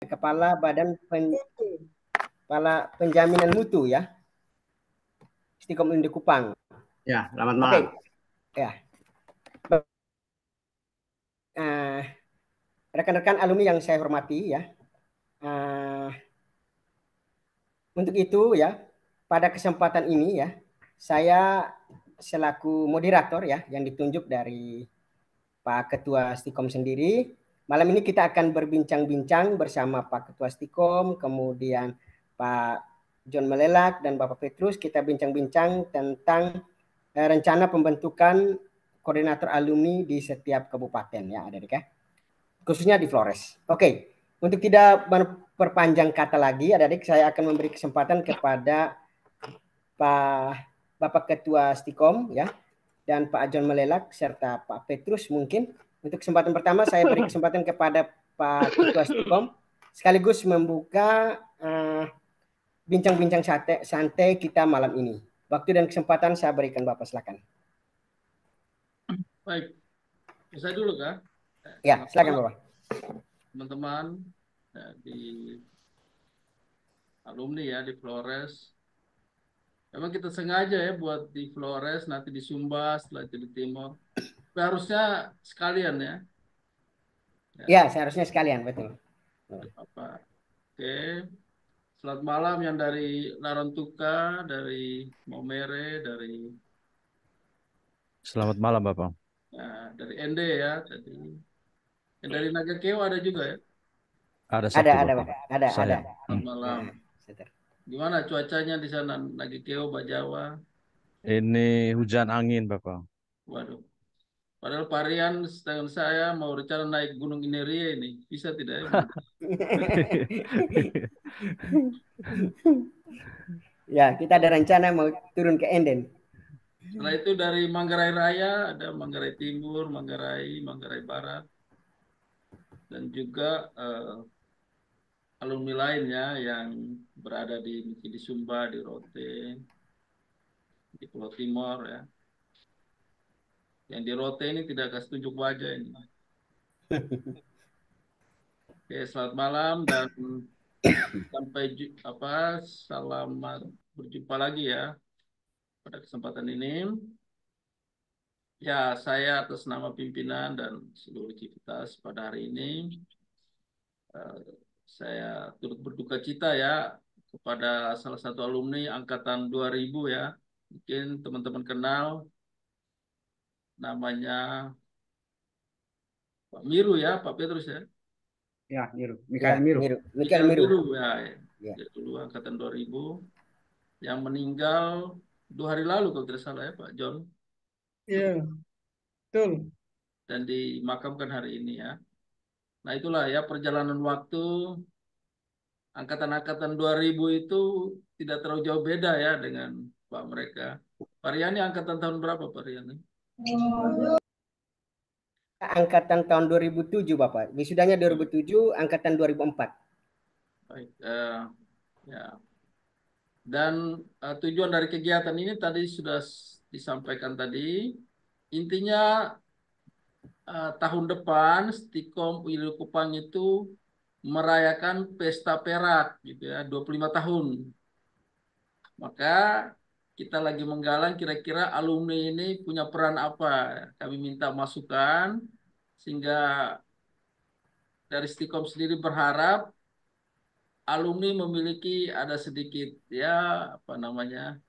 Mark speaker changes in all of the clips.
Speaker 1: Kepala Kepala Penjaminan Mutu ya, Stikom Undi Kupang.
Speaker 2: Ya, selamat malam.
Speaker 1: Oke, ya. Rekan-rekan alumni yang saya hormati ya. Untuk itu ya, pada kesempatan ini ya, saya selaku moderator ya, yang ditunjuk dari Pak Ketua Stikom sendiri. Malam ini kita akan berbincang-bincang bersama Pak Ketua Stikom, kemudian Pak John Melelak dan Bapak Petrus. Kita bincang-bincang tentang rencana pembentukan koordinator alumni di setiap kabupaten ya, adik-adik ya. Khususnya di Flores. Oke, untuk tidak memperpanjang kata lagi, adik-adik, saya akan memberi kesempatan kepada Bapak Ketua Stikom ya, dan Pak John Melelak serta Pak Petrus mungkin. Untuk kesempatan pertama saya beri kesempatan kepada Pak Ketua Stikom sekaligus membuka bincang-bincang santai kita malam ini. Waktu dan kesempatan saya berikan Bapak, silakan.
Speaker 3: Baik, saya dulu Kak.
Speaker 1: Ya, silakan Bapak.
Speaker 3: Teman-teman di alumni ya di Flores. Memang kita sengaja ya buat di Flores, nanti di Sumba, setelah itu di Timur. Tapi harusnya sekalian ya.
Speaker 1: Ya, seharusnya sekalian, betul.
Speaker 3: Apa? Oke. Selamat malam yang dari Larantuka, dari Maumere, dari
Speaker 4: Selamat malam Bapak.
Speaker 3: dari ND ya tadi. Yang dari Nagakeo ada juga ya?
Speaker 4: Ada satu Bapak.
Speaker 1: Ada.
Speaker 3: Selamat malam. Gimana cuacanya di sana Nagakeo, Bajawa?
Speaker 4: Ini hujan angin Bapak.
Speaker 3: Waduh. Padahal Parian dengan saya mau rencana naik Gunung Inerie ini. Bisa tidak ya?
Speaker 1: Ya, kita ada rencana mau turun ke Enden.
Speaker 3: Setelah itu dari Manggarai Raya, ada Manggarai Timur, Manggarai Barat. Dan juga alumni lainnya yang berada di Sumba, di Rote, di Pulau Timor ya. Yang di Rote ini tidak kasih tunjuk wajah ini. Oke, selamat malam dan sampai selamat berjumpa lagi ya pada kesempatan ini. Ya, saya atas nama pimpinan dan seluruh civitas pada hari ini saya turut berduka cita ya kepada salah satu alumni angkatan 2000 ya. Mungkin teman-teman kenal namanya Pak Miru ya, Pak Petrus ya.
Speaker 2: Ya, Miru. Mikael Miru.
Speaker 1: Mikael Miru
Speaker 3: ya. Dia dulu angkatan 2000 yang meninggal 2 hari lalu kalau tidak salah ya Pak John.
Speaker 2: Iya, betul.
Speaker 3: Dan dimakamkan hari ini ya. Nah itulah ya perjalanan waktu angkatan-angkatan 2000 itu tidak terlalu jauh beda ya dengan Pak mereka. Pak Riani angkatan tahun berapa Pak Riani?
Speaker 1: Angkatan tahun 2007 Bapak. Wisudanya 2007, angkatan 2004.
Speaker 3: Baik, ya. Dan tujuan dari kegiatan ini tadi sudah disampaikan tadi. Intinya tahun depan Stikom Wilayah Kupang itu merayakan pesta perak gitu ya, 25 tahun. Maka kita lagi menggalang kira-kira alumni ini punya peran apa. Kami minta masukan sehingga dari Stikom sendiri berharap alumni memiliki ada sedikit ya apa namanya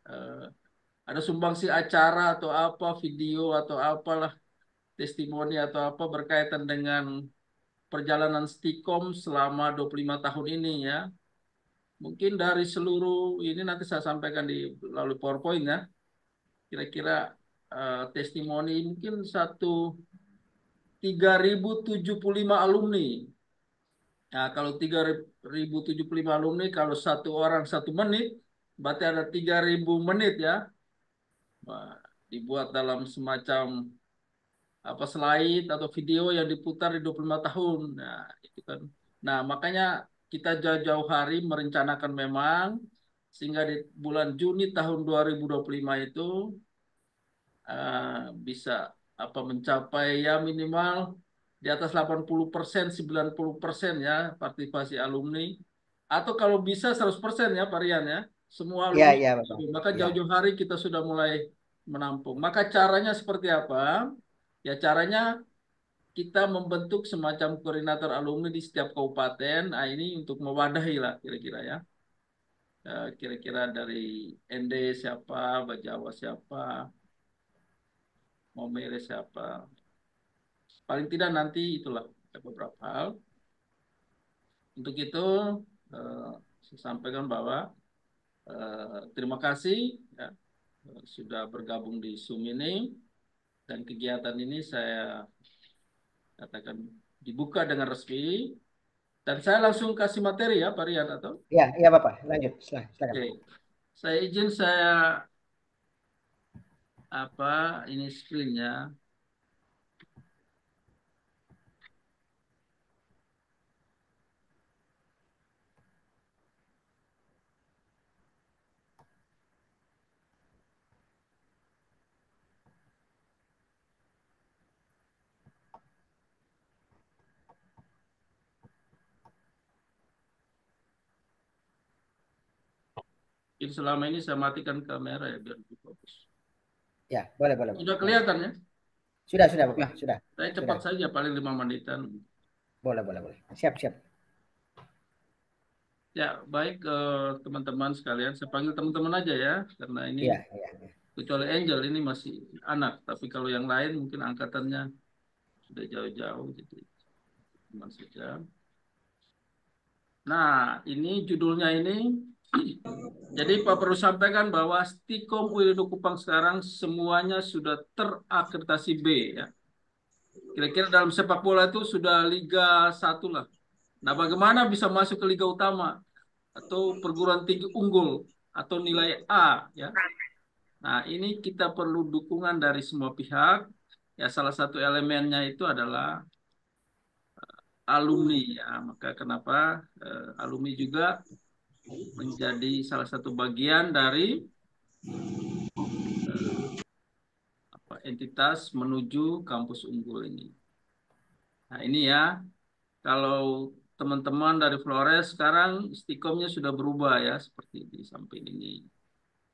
Speaker 3: ada sumbangsi acara atau apa video atau apalah testimoni atau apa berkaitan dengan perjalanan Stikom selama 25 tahun ini ya. Mungkin dari seluruh ini nanti saya sampaikan di melalui PowerPoint ya. Kira-kira testimoni mungkin 3075 alumni. Nah, kalau 3075 alumni, kalau satu orang 1 menit, berarti ada 3000 menit ya. Nah, dibuat dalam semacam apa slide atau video yang diputar di 25 tahun. Nah, itu kan. Nah, makanya kita jauh-jauh hari merencanakan memang sehingga di bulan Juni tahun 2025 itu bisa apa mencapai ya minimal di atas 80%, 90% ya partisipasi alumni. Atau kalau bisa 100% ya Pak Rian ya. Semua
Speaker 1: Iya,
Speaker 3: alumni.
Speaker 1: iya, Bapak.
Speaker 3: Maka
Speaker 1: Iya.
Speaker 3: jauh-jauh hari kita sudah mulai menampung. Maka caranya seperti apa? Ya caranya kita membentuk semacam koordinator alumni di setiap kabupaten. Nah, ini untuk mewadahi lah kira-kira ya. Kira-kira dari ND siapa, Bajawa siapa, Momere siapa. Paling tidak nanti itulah beberapa hal. Untuk itu saya sampaikan bahwa terima kasih ya, sudah bergabung di Zoom ini dan kegiatan ini saya katakan dibuka dengan resmi dan saya langsung kasih materi ya Pak Rian atau?
Speaker 1: Iya, iya Bapak. Lanjut, silakan.
Speaker 3: Oke, saya izin saya ini screen-nya. Jadi selama ini saya matikan kamera ya biar lebih fokus.
Speaker 1: Ya, boleh, boleh.
Speaker 3: Sudah kelihatan ya?
Speaker 1: Sudah Bapak, sudah.
Speaker 3: Saya cepat
Speaker 1: Sudah.
Speaker 3: saja paling 5 menitan.
Speaker 1: Boleh, boleh. Siap.
Speaker 3: Ya, baik teman-teman sekalian. Saya panggil teman-teman aja ya, karena ini
Speaker 1: Iya.
Speaker 3: kecuali Angel ini masih anak. Tapi kalau yang lain mungkin angkatannya sudah jauh-jauh, jadi teman saja. Nah, ini judulnya ini. Jadi Pak perlu sampaikan bahwa Stikom Widodo Kupang sekarang semuanya sudah terakreditasi B ya. Kira-kira dalam sepak bola itu sudah Liga 1 lah. Nah, bagaimana bisa masuk ke Liga Utama atau perguruan tinggi unggul atau nilai A ya. Nah, ini kita perlu dukungan dari semua pihak. Ya, salah satu elemennya itu adalah alumni ya. Maka kenapa alumni juga menjadi salah satu bagian dari entitas menuju kampus unggul ini. Nah, ini ya. Kalau teman-teman dari Flores sekarang Stikomnya sudah berubah ya seperti di samping ini.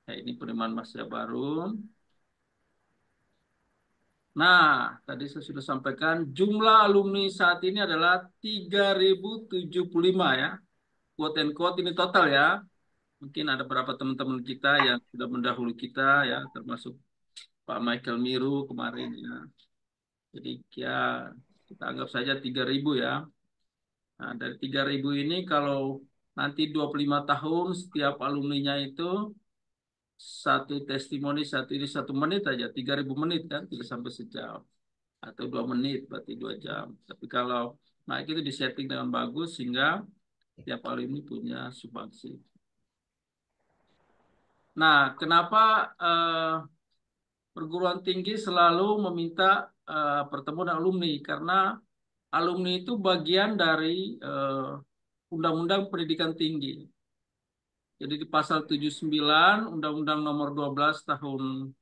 Speaker 3: Ya, ini penerimaan mahasiswa baru. Nah, tadi saya sudah sampaikan jumlah alumni saat ini adalah 3.075 ya. Quote and quote ini total ya. Mungkin ada beberapa teman-teman kita yang sudah mendahului kita ya, termasuk Pak Michael Miru kemarin ya. Jadi ya kita anggap saja 3.000 ya. Nah, dari 3.000 ini kalau nanti 25 tahun setiap alumninya itu satu testimoni ini 1 menit aja, 3.000 menit kan, tidak sampai sejam. Atau 2 menit, berarti 2 jam. Tapi kalau naik itu disetting dengan bagus sehingga tiap alumni punya sumbangsi. Nah, kenapa perguruan tinggi selalu meminta pertemuan alumni? Karena alumni itu bagian dari Undang-Undang Pendidikan Tinggi. Jadi di pasal 79 Undang-Undang Nomor 12 tahun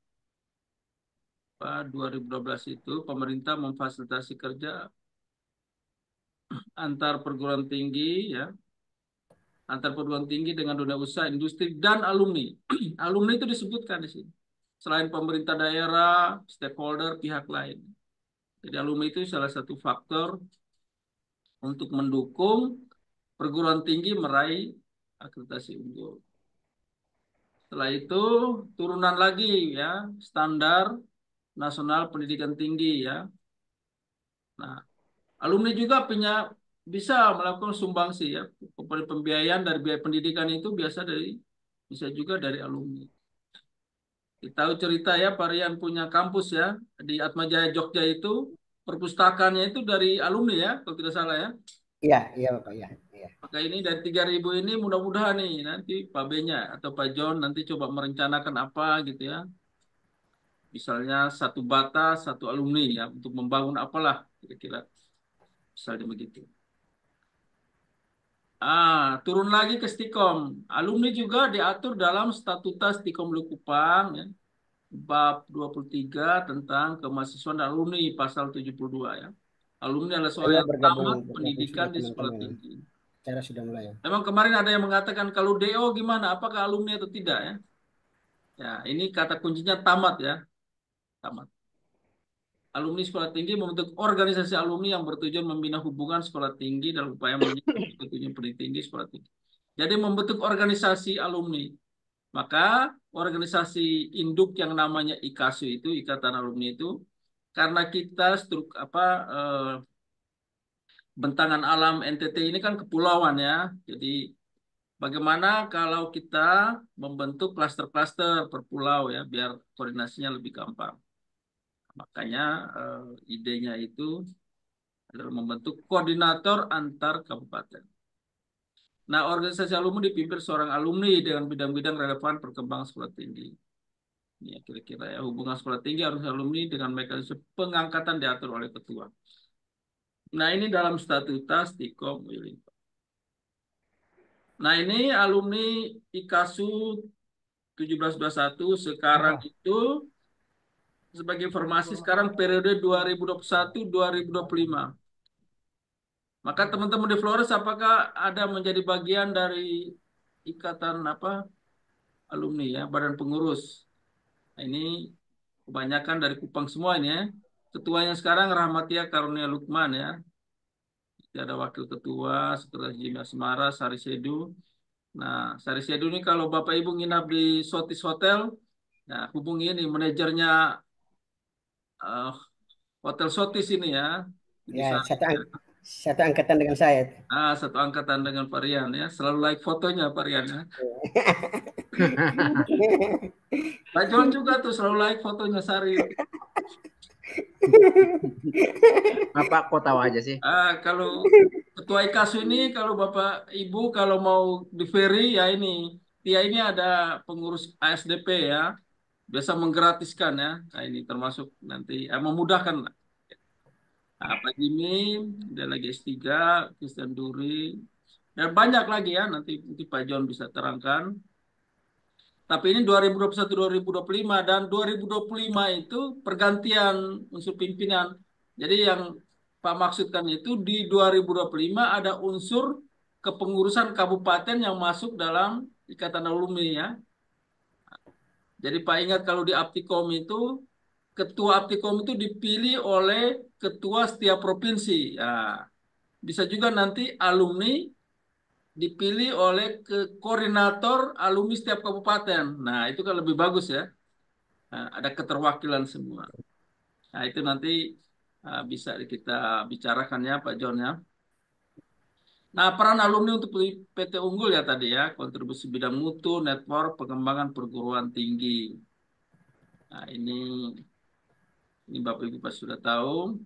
Speaker 3: 2012 itu pemerintah memfasilitasi kerja antar perguruan tinggi ya, antar perguruan tinggi dengan dunia usaha, industri dan alumni. Alumni itu disebutkan di sini. Selain pemerintah daerah, stakeholder, pihak lain. Jadi alumni itu salah satu faktor untuk mendukung perguruan tinggi meraih akreditasi unggul. Setelah itu turunan lagi ya, standar nasional pendidikan tinggi ya. Nah, alumni juga bisa melakukan sumbangsi ya. Pembiayaan dari biaya pendidikan itu bisa juga dari alumni. Kita tahu cerita ya, Pak Rian punya kampus ya di Atmajaya Jogja itu perpustakaannya itu dari alumni ya, kalau tidak salah ya.
Speaker 1: Iya Bapak, iya.
Speaker 3: Maka ini dari 3.000 ini mudah-mudahan nih nanti Pak B-nya atau Pak John nanti coba merencanakan apa gitu ya. Misalnya satu bata, satu alumni ya untuk membangun apalah kira-kira. Misalnya begitu. Turun lagi ke Stikom. Alumni juga diatur dalam statuta Stikom Likupang ya. Bab 23 tentang kemahasiswaan dan alumni pasal 72 ya. Alumni adalah
Speaker 1: Saya
Speaker 3: seorang yang
Speaker 1: bergabung
Speaker 3: tamat pendidikan
Speaker 1: sudah
Speaker 3: di sekolah
Speaker 1: teman-teman.
Speaker 3: tinggi.
Speaker 1: Cara sudah mulai.
Speaker 3: Memang kemarin ada yang mengatakan kalau DO gimana? Apakah alumni atau tidak ya? Ya, ini kata kuncinya tamat ya. Tamat. Alumni sekolah tinggi membentuk organisasi alumni yang bertujuan membina hubungan sekolah tinggi dalam upaya mencapai tujuan pendidikan tinggi sekolah tinggi. Jadi membentuk organisasi alumni. Maka organisasi induk yang namanya IKASU itu, Ikatan Alumni itu, karena kita bentangan alam NTT ini kan kepulauan ya. Jadi bagaimana kalau kita membentuk klaster-klaster per pulau ya, biar koordinasinya lebih gampang. Makanya idenya itu adalah membentuk koordinator antar kabupaten. Nah, organisasi alumni dipimpin seorang alumni dengan bidang-bidang relevan perkembangan sekolah tinggi. Ini ya, kira-kira ya, hubungan sekolah tinggi harus alumni dengan mekanisme pengangkatan diatur oleh ketua. Nah, ini dalam statuta Stikom Wiling. Nah, ini alumni IKASU 1721 sekarang itu sebagai informasi sekarang periode 2021-2025. Maka teman-teman di Flores apakah ada menjadi bagian dari ikatan alumni ya, badan pengurus. Nah, ini kebanyakan dari Kupang semua ini ya. Ketuanya sekarang Rahmatia Karunia Lukman ya. Ada wakil ketua, setelah Jimmy Asmara, Sari Sedu. Nah, Sari Sedu ini kalau Bapak Ibu nginap di Sotis Hotel, nah hubungi ini manajernya Hotel Sotis ini ya. Ibu
Speaker 1: Ya,
Speaker 3: Sari.
Speaker 1: satu angkatan dengan saya.
Speaker 3: Satu angkatan dengan Pak Rian ya. Selalu like fotonya Pak Rian ya. Pak John juga tuh selalu like fotonya Sari.
Speaker 2: Bapak kok tahu aja sih?
Speaker 3: Kalau ketua IKASU ini, kalau Bapak Ibu kalau mau di ferry ya ini, Tia ini ada pengurus ASDP ya, biasa menggratiskan ya. Nah ini termasuk nanti memudahkan. Nah, Pak Jimmy, ada lagi S3, Christian Duri, dan banyak lagi ya, nanti Pak John bisa terangkan. Tapi ini 2021-2025 dan 2025 itu pergantian unsur pimpinan. Jadi yang Pak maksudkan itu di 2025 ada unsur kepengurusan kabupaten yang masuk dalam ikatan alumni ya. Jadi Pak ingat kalau di Aptikom itu ketua Aptikom itu dipilih oleh ketua setiap provinsi. Ya, bisa juga nanti alumni dipilih oleh koordinator alumni setiap kabupaten. Nah, itu kan lebih bagus ya. Nah, ada keterwakilan semua. Nah, itu nanti bisa kita bicarakan ya Pak John ya. Nah, peran alumni untuk PT Unggul ya tadi ya, kontribusi bidang mutu, network, pengembangan perguruan tinggi. Nah, ini Bapak Ibu pasti sudah tahu.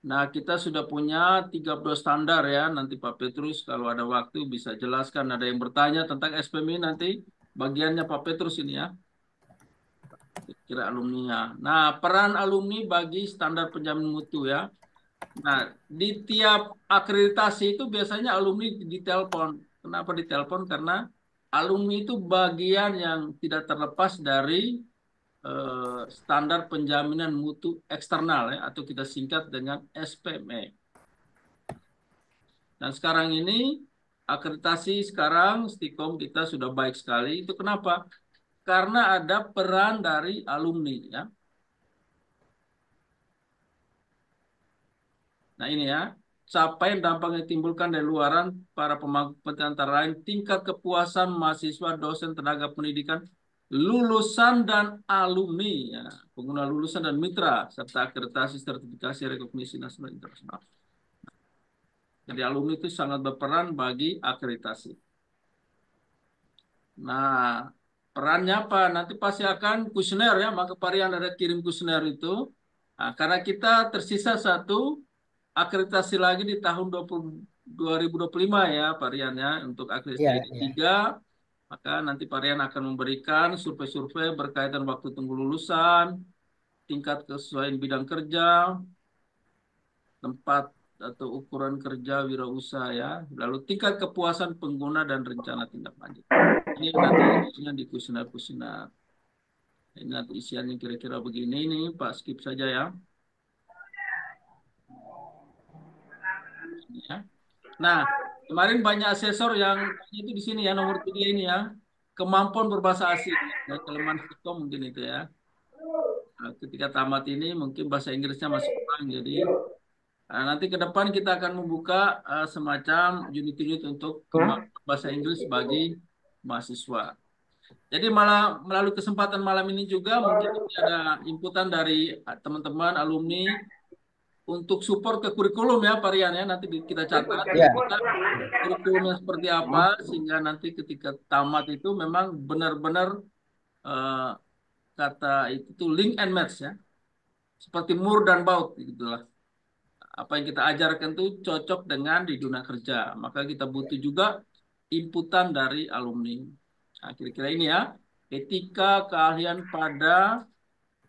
Speaker 3: Nah, kita sudah punya 13 standar ya. Nanti Pak Petrus kalau ada waktu bisa jelaskan. Ada yang bertanya tentang SPMI nanti bagiannya Pak Petrus ini ya. Kira alumninya. Nah, peran alumni bagi standar penjamin mutu ya. Nah, di tiap akreditasi itu biasanya alumni ditelepon. Kenapa ditelepon? Karena alumni itu bagian yang tidak terlepas dari standar penjaminan mutu eksternal ya, atau kita singkat dengan SPME. Dan sekarang ini akreditasi sekarang Stikom kita sudah baik sekali. Itu kenapa? Karena ada peran dari alumni ya. Nah ini ya, capaian dampak yang ditimbulkan dari luaran para pemangku kepentingan antara lain tingkat kepuasan mahasiswa, dosen, tenaga pendidikan, lulusan dan alumni, ya, pengguna lulusan dan mitra, serta akreditasi, sertifikasi, rekognisi nasional internasional. Jadi alumni itu sangat berperan bagi akreditasi. Nah, perannya apa? Nanti pasti akan kuesioner ya, maka Parian ada kirim kuesioner itu. Nah, karena kita tersisa satu akreditasi lagi di tahun 2025 ya Pak Rian ya untuk akreditasi
Speaker 1: Ya, ya.
Speaker 3: 3, maka nanti Pak Rian akan memberikan survei-survei berkaitan waktu tunggu lulusan, tingkat kesesuaian bidang kerja, tempat atau ukuran kerja wirausaha ya, lalu tingkat kepuasan pengguna dan rencana tindak lanjut. Ini nanti isinya di kuesioner-kuesioner. Ini nanti isiannya kira-kira begini nih Pak, skip saja ya. Ya. Nah, kemarin banyak asesor yang itu di sini ya nomor 3 ini ya, kemampuan berbahasa asing. Ya, kelemahan Stikom mungkin itu ya. Nah, ketika tamat ini mungkin bahasa Inggrisnya masih kurang, jadi nanti ke depan kita akan membuka semacam unit-unit untuk kemampuan bahasa Inggris bagi mahasiswa. Jadi malah melalui kesempatan malam ini juga mungkin ada inputan dari teman-teman alumni untuk support ke kurikulum ya Pak Rian ya, nanti kita catat
Speaker 1: Ya.
Speaker 3: kita kurikulumnya seperti apa sehingga nanti ketika tamat itu memang benar-benar eh, kata itu link and match ya, seperti Moore dan Baut gitulah. Apa yang kita ajarkan itu cocok dengan di dunia kerja. Maka kita butuh juga inputan dari alumni. Nah, kira-kira ini ya, etika keahlian pada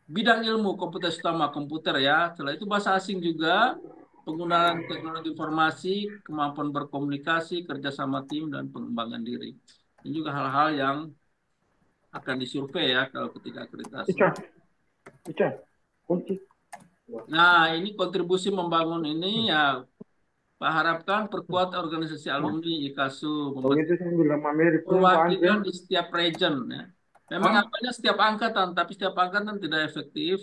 Speaker 3: bidang ilmu komputer utama komputer ya. Setelah itu bahasa asing juga, penggunaan teknologi informasi, kemampuan berkomunikasi, kerja sama tim, dan pengembangan diri. Ini juga hal-hal yang akan disurvei ya kalau ketika akreditasi. Nah, ini kontribusi membangun ini ya, Pak harapkan perkuat organisasi alumni IKASU, perwakilan di setiap region ya. Memang angkanya setiap angkatan, tapi setiap angkatan tidak efektif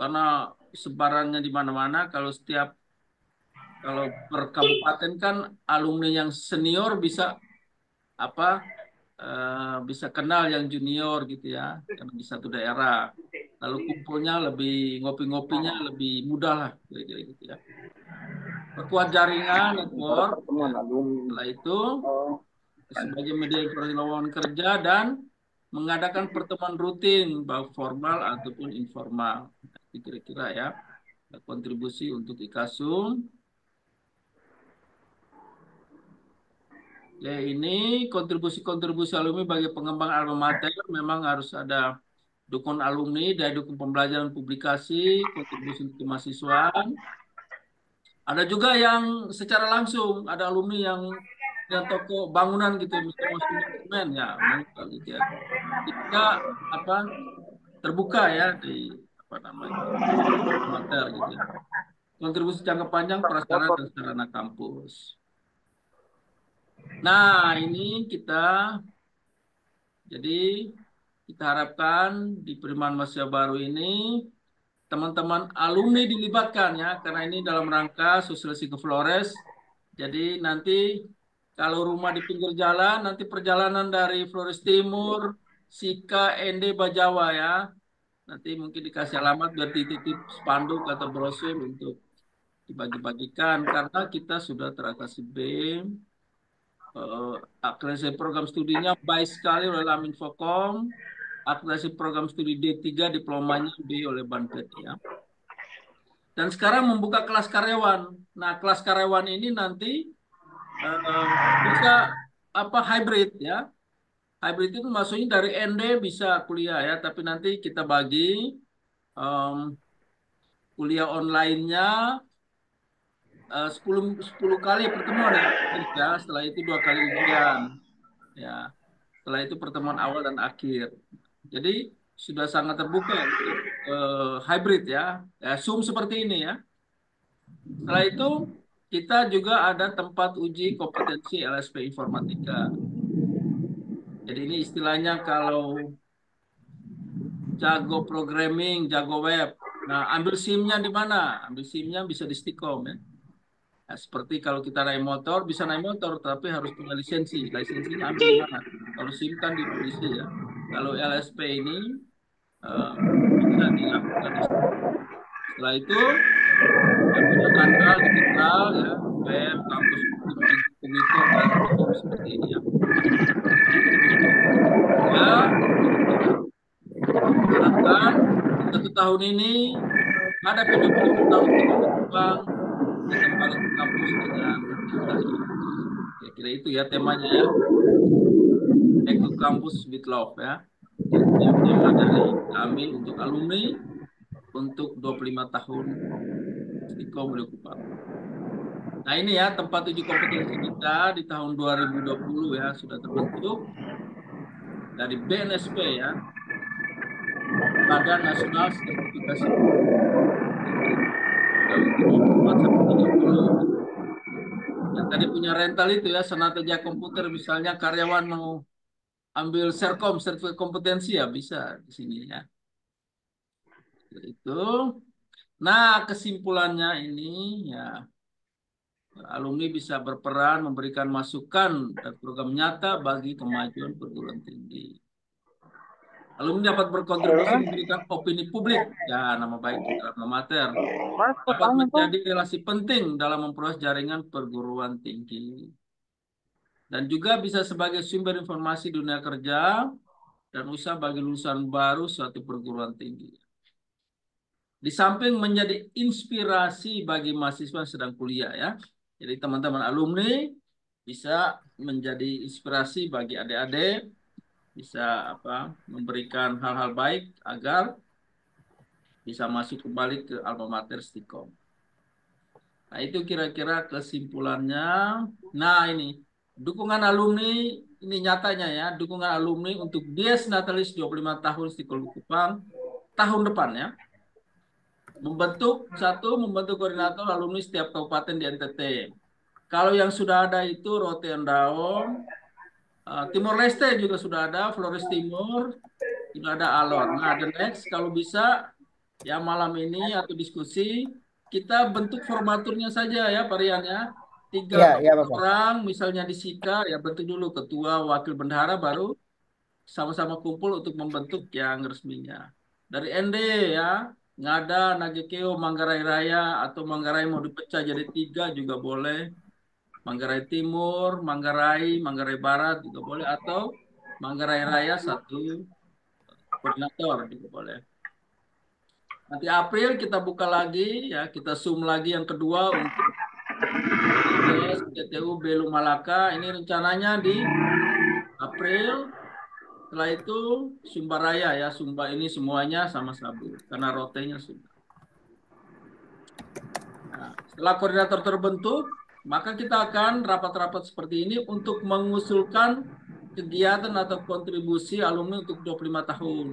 Speaker 3: karena sebarannya di mana-mana. Kalau per kabupaten kan alumni yang senior bisa apa bisa kenal yang junior gitu ya, karena di satu daerah. Lalu kumpulnya lebih ngopi-ngopinya lebih mudah lah, kira-kira gitu ya. Perkuat jaringan network. Ya. Setelah itu sebagai media informasi lowongan kerja dan mengadakan pertemuan rutin baik formal ataupun informal. Kira-kira ya kontribusi untuk IKASUM. Ya ini kontribusi-kontribusi alumni bagi pengembang alma mater memang harus ada dukungan alumni dari dukung pembelajaran publikasi, kontribusi untuk kemahasiswaan. Ada juga yang secara langsung, ada alumni yang toko bangunan gitu, misalnya semen ya, membuka gitu ya. Kita apa terbuka ya di apa namanya mater gitu ya. Kontribusi jangka panjang prasarana dan sarana kampus. Nah ini jadi kita harapkan di penerimaan mahasiswa baru ini teman-teman alumni dilibatkan ya, karena ini dalam rangka sosialisasi ke Flores. Jadi nanti kalau rumah di pinggir jalan, nanti perjalanan dari Flores Timur, Sika, ND, Bajawa ya. Nanti mungkin dikasih alamat biar dititip spanduk atau brosur untuk dibagi-bagikan karena kita sudah teratasi BEM. Akreditasi program studinya baik sekali oleh Laminfokom. Akreditasi program studi D3 diplomanya B oleh Banpet ya. Dan sekarang membuka kelas karyawan. Nah, kelas karyawan ini nanti bisa apa hybrid ya. Hybrid itu maksudnya dari ND bisa kuliah ya, tapi nanti kita bagi kuliah online-nya 10 kali pertemuan ya. Setelah itu 2 kali ujian. Ya. Setelah itu pertemuan awal dan akhir. Jadi sudah sangat terbuka untuk hybrid ya. Zoom seperti ini ya. Setelah itu kita juga ada tempat uji kompetensi LSP Informatika. Jadi ini istilahnya kalau jago programming, jago web. Nah, ambil SIM-nya di mana? Ambil SIM-nya bisa di Stikom ya. Nah, seperti kalau kita naik motor, bisa naik motor, tapi harus punya lisensi. Lisensinya ambil di mana? Kalau SIM kan di polisi ya. Kalau LSP ini bisa dilakukan di situ. Setelah itu, ya, punya kanal digital ya, web, kampus, Twitter, dan seperti ini ya. Ya, harapkan untuk tahun ini ada pendukung tahun kita berkembang kita balik ke kampus dengan kira-kira itu ya temanya ya, back to campus with love ya, tema dari kami untuk alumni untuk 25 tahun Stikom Balikpapan. Nah ini ya tempat uji kompetensi kita di tahun 2020 ya sudah terbentuk dari BNSP ya, Badan Nasional Sertifikasi tahun 2024 sampai 30. Yang tadi punya rental itu ya, Sonata Jaya Komputer misalnya karyawan mau ambil Serkom, sertifikat kompetensi ya bisa di sini ya. Itu. Nah, kesimpulannya ini ya alumni bisa berperan memberikan masukan dan program nyata bagi kemajuan perguruan tinggi. Alumni dapat berkontribusi memberikan opini publik, ya nama baik juga alma mater, dapat menjadi relasi penting dalam memperluas jaringan perguruan tinggi. Dan juga bisa sebagai sumber informasi dunia kerja dan usaha bagi lulusan baru suatu perguruan tinggi. Di samping menjadi inspirasi bagi mahasiswa yang sedang kuliah ya. Jadi teman-teman alumni bisa menjadi inspirasi bagi adik-adik, bisa memberikan hal-hal baik agar bisa masuk kembali ke alma mater Stikom. Nah, itu kira-kira kesimpulannya. Nah, ini dukungan alumni, ini nyatanya ya, dukungan alumni untuk Dies Natalis 25 tahun Stikom Likupang tahun depan ya. Membentuk koordinator alumni setiap kabupaten di NTT. Kalau yang sudah ada itu Rote Endaon, Timor Leste juga sudah ada, Flores Timur, sudah ada Alor. Nah, the next kalau bisa ya malam ini atau diskusi kita bentuk formaturnya saja ya Pak Rian ya. 3
Speaker 1: Ya, Bapak.
Speaker 3: orang misalnya di Sika ya bentuk dulu ketua, wakil bendahara baru sama-sama kumpul untuk membentuk yang resminya. Dari ND ya, Ngada, Nagekeo, Manggarai Raya atau Manggarai mau dipecah jadi 3 juga boleh. Manggarai Timur, Manggarai Barat juga boleh atau Manggarai Raya 1 koordinator juga boleh. Nanti April kita buka lagi ya, kita zoom lagi yang kedua untuk PTU Belu Malaka. Ini rencananya di April. Setelah itu Sumba Raya ya, Sumba ini semuanya sama Sabu karena rotenya sudah. Nah, setelah koordinator terbentuk, maka kita akan rapat-rapat seperti ini untuk mengusulkan kegiatan atau kontribusi alumni untuk 25 tahun.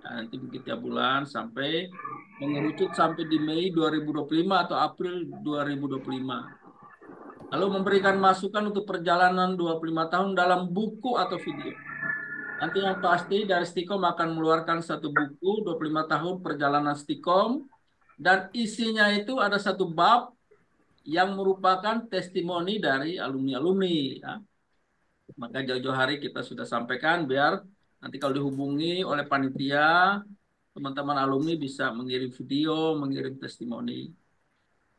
Speaker 3: Nah, nanti tiap bulan sampai mengerucut sampai di Mei 2025 atau April 2025. Lalu memberikan masukan untuk perjalanan 25 tahun dalam buku atau video. Nanti yang pasti dari Stikom akan mengeluarkan 1 buku 25 tahun perjalanan Stikom dan isinya itu ada 1 bab yang merupakan testimoni dari alumni-alumni ya. Maka jauh-jauh hari kita sudah sampaikan biar nanti kalau dihubungi oleh panitia teman-teman alumni bisa mengirim video, mengirim testimoni.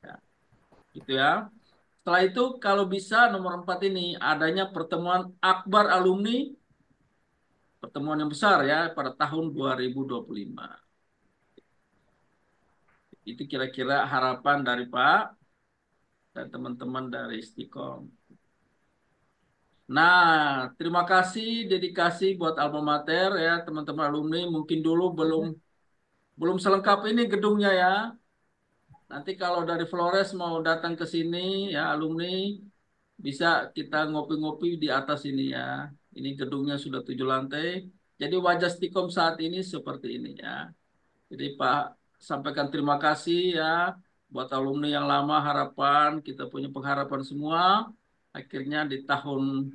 Speaker 3: Ya. Gitu ya. Setelah itu kalau bisa nomor 4 ini adanya pertemuan akbar alumni, pertemuan yang besar ya pada tahun 2025. Itu kira-kira harapan dari Pak dan teman-teman dari Stikom. Nah, terima kasih dedikasi buat alma mater ya teman-teman alumni. Mungkin dulu belum selengkap ini gedungnya ya. Nanti kalau dari Flores mau datang ke sini ya alumni bisa kita ngopi-ngopi di atas ini ya. Ini gedungnya sudah 7 lantai. Jadi wajah Stikom saat ini seperti ini ya. Jadi Pak sampaikan terima kasih ya buat alumni yang lama harapan, kita punya pengharapan semua. Akhirnya di tahun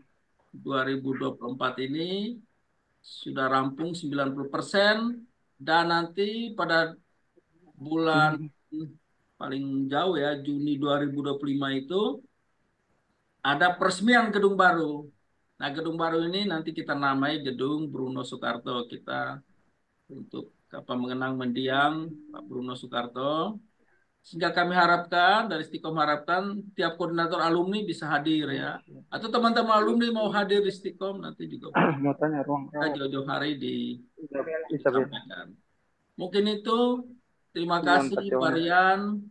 Speaker 3: 2024 ini sudah rampung 90% dan nanti pada bulan paling jauh ya Juni 2025 itu ada peresmian gedung baru. Nah, gedung baru ini nanti kita namai Gedung Bruno Soekarto. Kita untuk mengenang mendiang Pak Bruno Soekarto. Sehingga kami harapkan, dari Stikom harapkan, tiap koordinator alumni bisa hadir ya. Atau teman-teman alumni mau hadir di Stikom, nanti juga
Speaker 2: Mau tanya ruang
Speaker 3: kita jauh-jauh hari
Speaker 2: bisa
Speaker 3: disampaikan. Mungkin itu, terima kasih Pak Rian.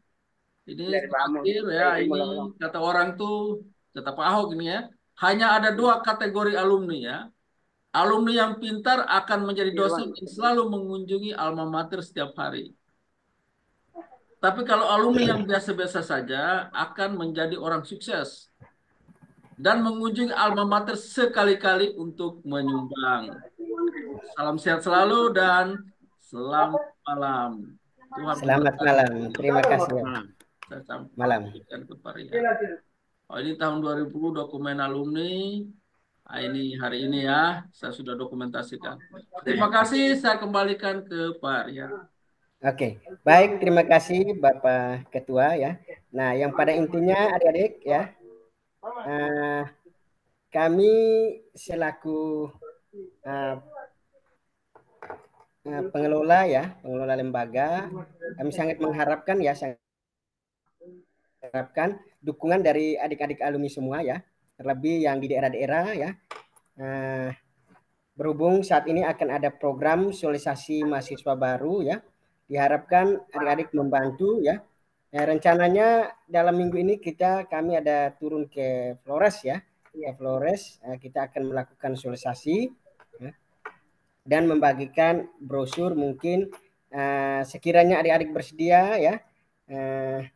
Speaker 3: Ini terakhir ya, ini kata orang tuh, kata Pak Ahok ini ya, hanya ada 2 kategori alumni ya. Alumni yang pintar akan menjadi dosen yang selalu mengunjungi alma mater setiap hari. Tapi kalau alumni yang biasa-biasa saja akan menjadi orang sukses dan mengunjungi alma mater sekali-kali untuk menyumbang. Salam sehat selalu dan selamat malam.
Speaker 1: Selamat malam. Terima kasih.
Speaker 3: Saya
Speaker 1: Malam.
Speaker 3: sampaikan ke Pak Rian. Oh, ini tahun 2000 dokumen alumni. Nah, ini hari ini ya, saya sudah dokumentasikan. Terima kasih, saya kembalikan ke Pak Rian.
Speaker 1: Oke, baik, terima kasih Bapak Ketua ya. Nah, yang pada intinya adik-adik ya, kami selaku pengelola ya, pengelola lembaga, kami sangat mengharapkan ya, dukungan dari adik-adik alumni semua ya, terlebih yang di daerah-daerah ya. Berhubung saat ini akan ada program sosialisasi mahasiswa baru ya, diharapkan adik-adik membantu ya. Rencananya dalam minggu ini kami ada turun ke Flores ya, ke Flores kita akan melakukan sosialisasi ya, dan membagikan brosur mungkin sekiranya adik-adik bersedia ya,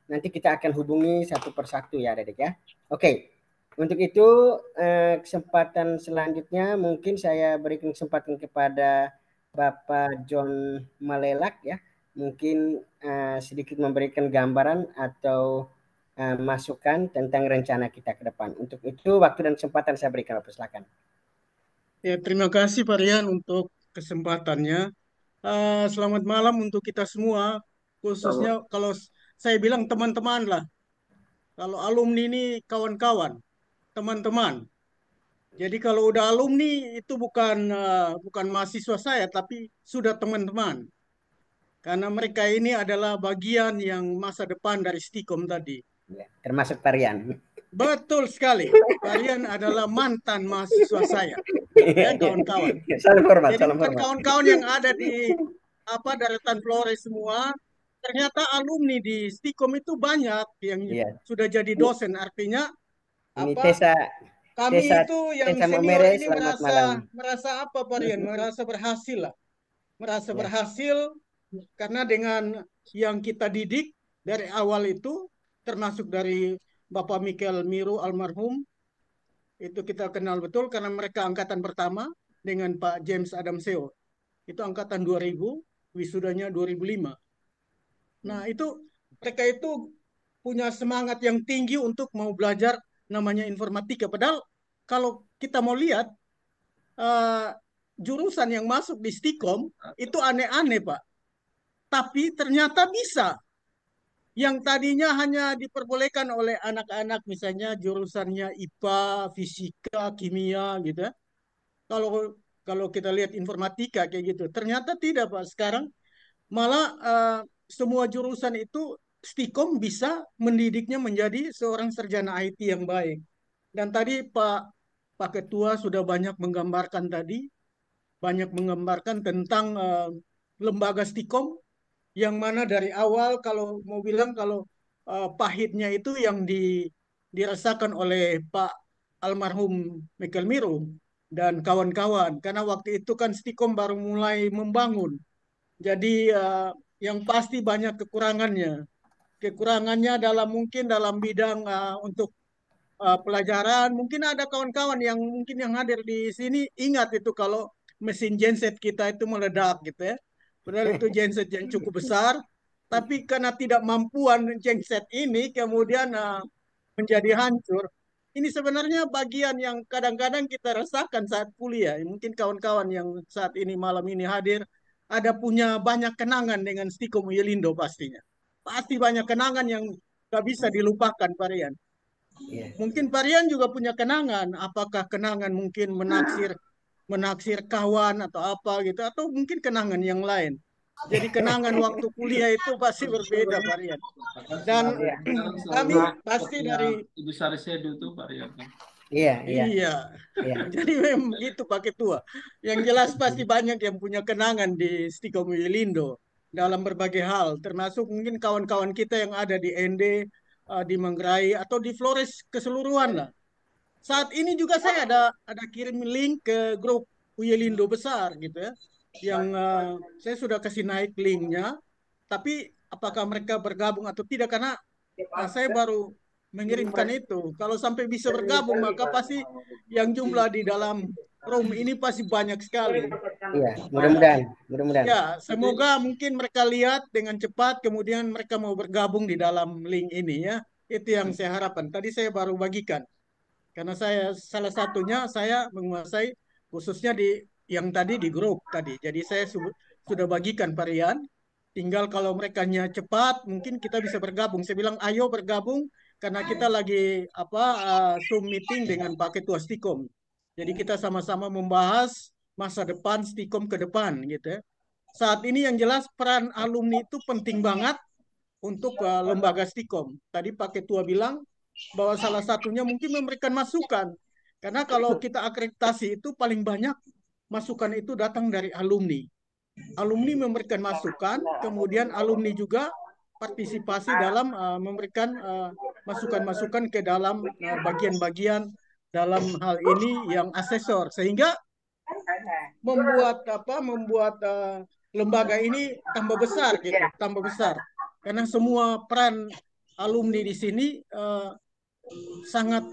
Speaker 1: nanti kita akan hubungi satu persatu ya adik-adik ya. Oke, untuk itu kesempatan selanjutnya mungkin saya berikan kesempatan kepada Bapak John Malelak ya, mungkin sedikit memberikan gambaran atau masukan tentang rencana kita ke depan. Untuk itu waktu dan kesempatan saya berikan, Bapak, silakan.
Speaker 5: Ya, terima kasih Pak Rian untuk kesempatannya. Selamat malam untuk kita semua, khususnya kalau saya bilang teman-teman lah. Kalau alumni ini kawan-kawan, teman-teman. Jadi kalau udah alumni itu bukan mahasiswa saya, tapi sudah teman-teman. Karena mereka ini adalah bagian yang masa depan dari Stikom tadi.
Speaker 1: Ya, termasuk Tarian.
Speaker 5: Betul sekali. Tarian adalah mantan mahasiswa saya. Ya, kawan-kawan.
Speaker 1: Salam hormat,
Speaker 5: Jadi
Speaker 1: salam
Speaker 5: bukan
Speaker 1: hormat.
Speaker 5: kawan-kawan yang ada di Daratan Flores semua. Ternyata alumni di Stikom itu banyak yang
Speaker 1: Iya.
Speaker 5: sudah jadi dosen. Artinya
Speaker 1: Ini
Speaker 5: apa?
Speaker 1: Tesa
Speaker 5: Kami itu yang
Speaker 1: Tesa
Speaker 5: senior
Speaker 1: Mamere,
Speaker 5: ini
Speaker 1: selamat malam.
Speaker 5: merasa apa Pak Rian? Merasa berhasil lah. Merasa
Speaker 1: Ya.
Speaker 5: berhasil karena dengan yang kita didik dari awal itu, termasuk dari Bapak Mikel Miru almarhum, itu kita kenal betul karena mereka angkatan pertama dengan Pak James Adamseo. Itu angkatan 2000, wisudanya 2005. Nah, itu mereka itu punya semangat yang tinggi untuk mau belajar namanya informatika. Padahal kalau kita mau lihat jurusan yang masuk di Stikom itu aneh-aneh, Pak. Tapi ternyata bisa. Yang tadinya hanya diperbolehkan oleh anak-anak misalnya jurusannya IPA, fisika, kimia gitu ya. Kalau kalau kita lihat informatika kayak gitu, ternyata tidak, Pak. Sekarang malah semua jurusan itu Stikom bisa mendidiknya menjadi seorang sarjana IT yang baik. Dan tadi Pak Ketua sudah banyak menggambarkan tentang lembaga Stikom yang mana dari awal kalau mau bilang kalau pahitnya itu yang dirasakan oleh Pak almarhum Michael Miro dan kawan-kawan karena waktu itu kan Stikom baru mulai membangun. Jadi yang pasti banyak kekurangannya. Kekurangannya dalam bidang untuk pelajaran. Mungkin ada kawan-kawan yang mungkin yang hadir di sini ingat itu kalau mesin genset kita itu meledak gitu ya. Padahal itu genset yang cukup besar, tapi karena tidak mampuan genset ini kemudian menjadi hancur. Ini sebenarnya bagian yang kadang-kadang kita rasakan saat kuliah. Mungkin kawan-kawan yang saat ini malam ini hadir ada punya banyak kenangan dengan Stikom Yelindo pastinya. Pasti banyak kenangan yang gak bisa dilupakan, Pak Rian.
Speaker 1: Iya.
Speaker 5: Mungkin Pak Rian juga punya kenangan. Apakah kenangan mungkin menaksir kawan atau apa gitu, atau mungkin kenangan yang lain. Jadi kenangan waktu kuliah itu pasti berbeda, Pak Rian. Dan kami pasti dari
Speaker 3: Ibu Sari Sedu tuh Pak Rian.
Speaker 1: Iya, iya.
Speaker 5: Iya.
Speaker 1: Iya.
Speaker 5: Jadi memang gitu Pak Ketua. Yang jelas pasti banyak yang punya kenangan di Stikom Wilindo dalam berbagai hal, termasuk mungkin kawan-kawan kita yang ada di ND, di Manggarai atau di Flores keseluruhan lah. Saat ini juga saya ada kirim link ke grup Wilindo besar gitu ya, yang saya sudah kasih naik linknya. Tapi apakah mereka bergabung atau tidak karena saya baru mengirimkan itu. Kalau sampai bisa bergabung, maka pasti yang jumlah di dalam room ini pasti banyak sekali.
Speaker 1: Iya, mudah-mudahan, mudah-mudahan.
Speaker 5: Ya, semoga mungkin mereka lihat dengan cepat, kemudian mereka mau bergabung di dalam link ini ya. Itu yang saya harapkan. Tadi saya baru bagikan. Karena saya salah satunya saya menguasai khususnya di yang tadi di grup tadi. Jadi saya sudah bagikan varian. Tinggal kalau mereka cepat, mungkin kita bisa bergabung. Saya bilang, ayo bergabung karena kita lagi Zoom meeting dengan Pak Ketua Stikom. Jadi kita sama-sama membahas masa depan Stikom ke depan, gitu ya. Saat ini yang jelas peran alumni itu penting banget untuk lembaga Stikom. Tadi Pak Ketua bilang bahwa salah satunya mungkin memberikan masukan. Karena kalau kita akreditasi itu paling banyak masukan itu datang dari alumni. Alumni memberikan masukan, kemudian alumni juga partisipasi dalam memberikan masukan-masukan ke dalam bagian-bagian dalam hal ini yang asesor, sehingga membuat lembaga ini tambah besar gitu, tambah besar. Karena semua peran alumni di sini sangat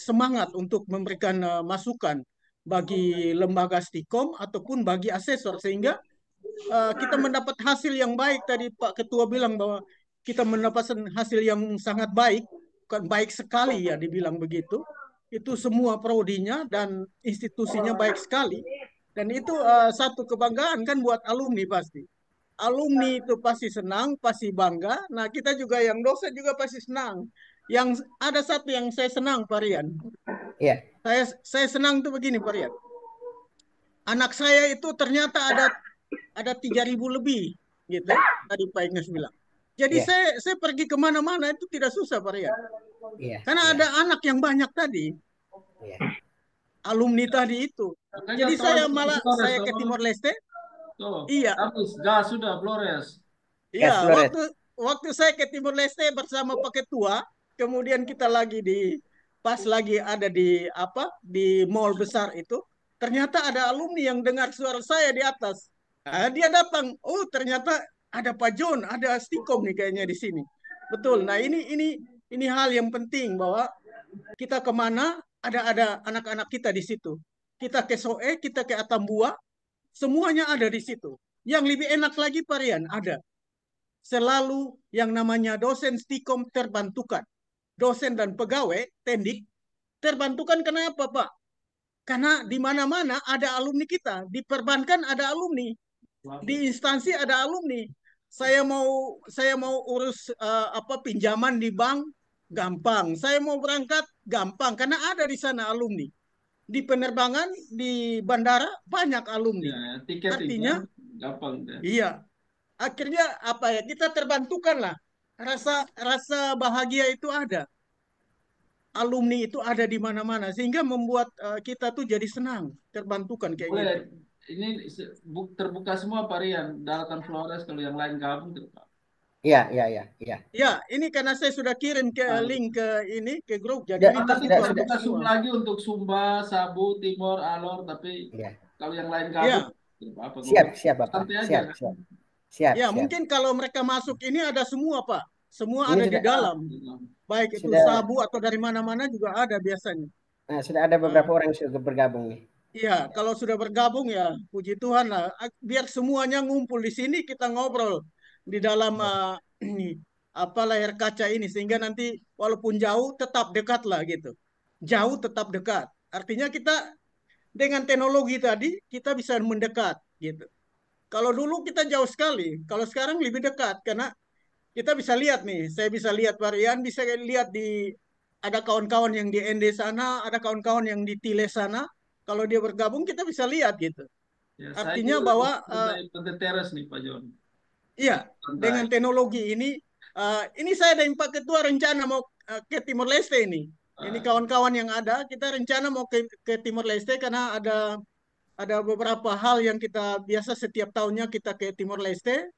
Speaker 5: semangat untuk memberikan masukan bagi lembaga Stikom ataupun bagi asesor, sehingga kita mendapat hasil yang baik. Tadi Pak Ketua bilang bahwa kita mendapatkan hasil yang sangat baik, bukan baik sekali ya dibilang begitu. Itu semua prodinya dan institusinya baik sekali. Dan itu satu kebanggaan kan buat alumni pasti. Alumni itu pasti senang, pasti bangga. Nah kita juga yang dosen juga pasti senang. Yang ada satu yang saya senang, Pak Rian.
Speaker 1: Iya.
Speaker 5: Saya senang tuh begini, Pak Rian. Anak saya itu ternyata ada 3.000 lebih, gitu. Tadi Pak Ignas bilang. Jadi saya pergi kemana-mana itu tidak susah, Pak Rian. Karena ada anak yang banyak tadi. Alumni tadi itu. Jadi saya ke Timor Leste. Iya.
Speaker 3: Sudah Flores.
Speaker 5: Iya, waktu saya ke Timor Leste bersama Pak Ketua, kemudian kita pas lagi ada di mall besar itu, ternyata ada alumni yang dengar suara saya di atas. Nah, dia datang, oh ternyata ada Pak John, ada Stikom nih kayaknya di sini. Betul. Nah ini hal yang penting bahwa kita kemana ada anak-anak kita di situ. Kita ke Soe, kita ke Atambua, semuanya ada di situ. Yang lebih enak lagi Pak Rian, ada. Selalu yang namanya dosen Stikom terbantukan. Dosen dan pegawai, tendik, terbantukan kenapa Pak? Karena di mana-mana ada alumni kita. Di perbankan ada alumni. Di instansi ada alumni. Saya mau urus pinjaman di bank, gampang. Saya mau berangkat, gampang. Karena ada di sana alumni. Di penerbangan, di bandara, banyak alumni.
Speaker 3: Tiket
Speaker 5: artinya,
Speaker 3: gampang.
Speaker 5: Iya. Akhirnya kita terbantukan lah. Rasa bahagia itu ada. Alumni itu ada di mana-mana sehingga membuat kita tuh jadi senang, terbantukan kayak gitu.
Speaker 3: Ini terbuka semua Pak Rian, daratan Flores, kalau yang lain gabung terbuka.
Speaker 1: Iya.
Speaker 5: Ya, ini karena saya sudah kirim link ke grup, jadi ini
Speaker 3: terbuka semua lagi untuk Sumba, Sabu, Timor, Alor, tapi kalau yang lain gabung apa?
Speaker 1: Siap Bapak. Siap.
Speaker 5: Ya, mungkin kalau mereka masuk ini ada semua Pak. Semua ada di dalam. Baik itu Sabu atau dari mana-mana juga ada biasanya.
Speaker 1: Nah, sudah ada beberapa orang yang sudah bergabung nih.
Speaker 5: Iya, kalau sudah bergabung ya puji Tuhan lah. Biar semuanya ngumpul di sini, kita ngobrol di dalam layar kaca ini, sehingga nanti walaupun jauh tetap dekat lah gitu. Jauh tetap dekat. Artinya kita dengan teknologi tadi kita bisa mendekat gitu. Kalau dulu kita jauh sekali, kalau sekarang lebih dekat karena kita bisa lihat nih, saya bisa lihat varian, bisa lihat ada kawan-kawan yang di ND sana, ada kawan-kawan yang di Tile sana. Kalau dia bergabung kita bisa lihat gitu.
Speaker 3: Ya,
Speaker 5: artinya bahwa
Speaker 3: teres nih Pak John.
Speaker 5: Iya, dengan teknologi ini saya dan Pak Ketua rencana mau ke Timor Leste ini. Ini kawan-kawan yang ada, kita rencana mau ke Timor Leste karena ada beberapa hal yang kita biasa setiap tahunnya kita ke Timor Leste